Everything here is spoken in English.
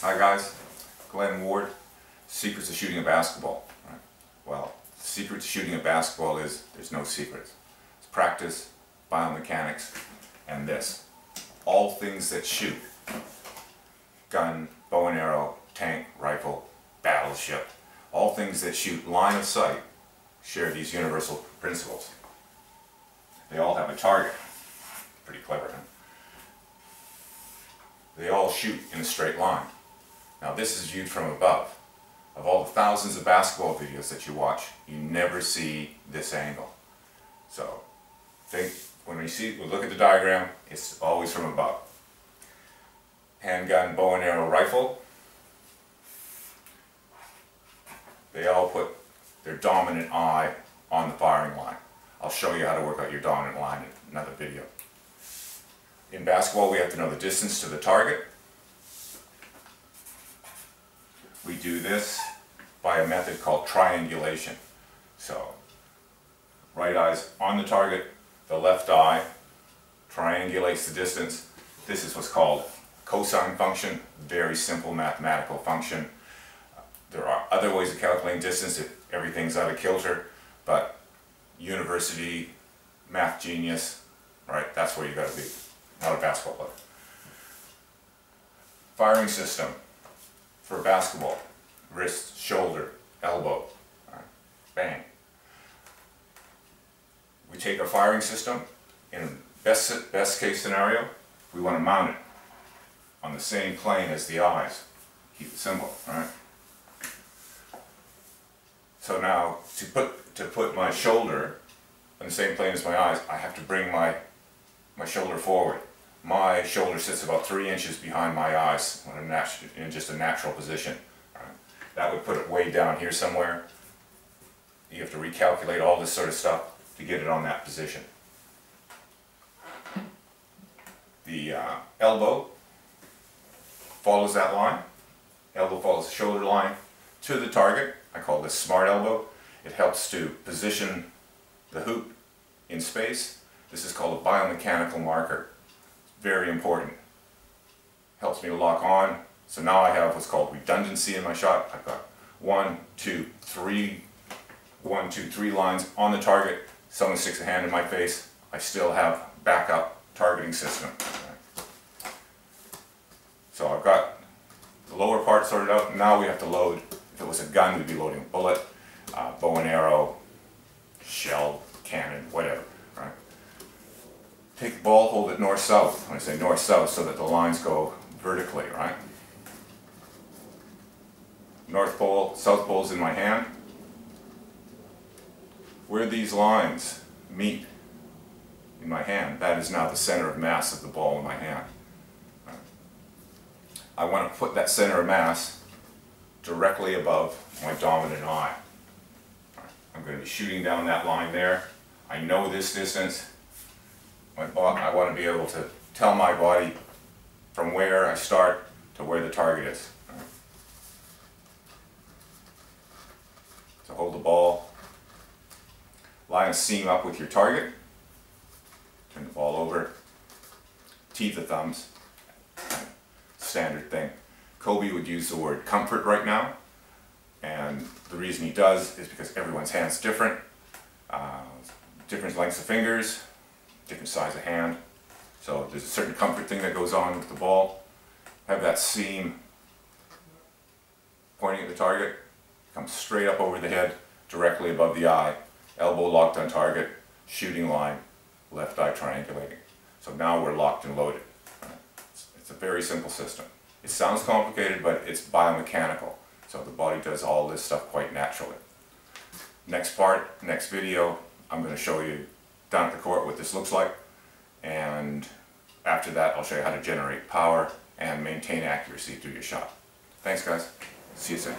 Hi guys, Glenn Ward, secrets of shooting a basketball. Right. Well, the secret to shooting a basketball is there's no secrets. It's practice, biomechanics, and this. All things that shoot. Gun, bow and arrow, tank, rifle, battleship. All things that shoot line of sight share these universal principles. They all have a target. Pretty clever, huh? They all shoot in a straight line. Now this is viewed from above. Of all the thousands of basketball videos that you watch, you never see this angle. So when we look at the diagram, it's always from above. Handgun, bow and arrow, rifle, they all put their dominant eye on the firing line. I'll show you how to work out your dominant line in another video. In basketball, we have to know the distance to the target. We do this by a method called triangulation. So, right eye's on the target, the left eye triangulates the distance. This is what's called cosine function, very simple mathematical function. There are other ways of calculating distance if everything's out of kilter, but university, math genius, right, that's where you gotta be, not a basketball player. Firing system for basketball: wrist, shoulder, elbow, right, bang. We take our firing system, in best case scenario, we want to mount it on the same plane as the eyes. Keep it simple, right? So now, to put my shoulder on the same plane as my eyes, I have to bring my shoulder forward. My shoulder sits about 3 inches behind my eyes when I'm in just a natural position. Right? That would put it way down here somewhere. You have to recalculate all this sort of stuff to get it on that position. The elbow follows that line. Elbow follows the shoulder line to the target. I call this smart elbow. It helps to position the hoop in space. This is called a biomechanical marker. Very important. Helps me to lock on. So now I have what's called redundancy in my shot. I've got 1, 2, 3 lines on the target. Someone sticks a hand in my face, I still have backup targeting system. So I've got the lower part sorted out. Now we have to load. If it was a gun, we'd be loading a bullet, bow and arrow, shell, cannon, whatever. Right? Take the ball, hold it north-south. When I say north-south, so that the lines go vertically, right? North pole, south pole's in my hand. Where these lines meet in my hand, that is now the center of mass of the ball in my hand. Right? I want to put that center of mass directly above my dominant eye. Right? I'm going to be shooting down that line there. I know this distance. I want to be able to tell my body from where I start to where the target is. Right? So hold the ball, line a seam up with your target, turn the ball over, teeth the thumbs, standard thing. Kobe would use the word comfort right now, and the reason he does is because everyone's hand's different, different lengths of fingers, different size of hand. So there's a certain comfort thing that goes on with the ball. Have that seam pointing at the target, comes straight up over the head, directly above the eye, elbow locked on target, shooting line, left eye triangulating. So now we're locked and loaded. Right? It's a very simple system. It sounds complicated, but it's biomechanical. So the body does all this stuff quite naturally. Next part, next video, I'm going to show you down at the court what this looks like, and after that I'll show you how to generate power and maintain accuracy through your shot. Thanks guys, see you soon.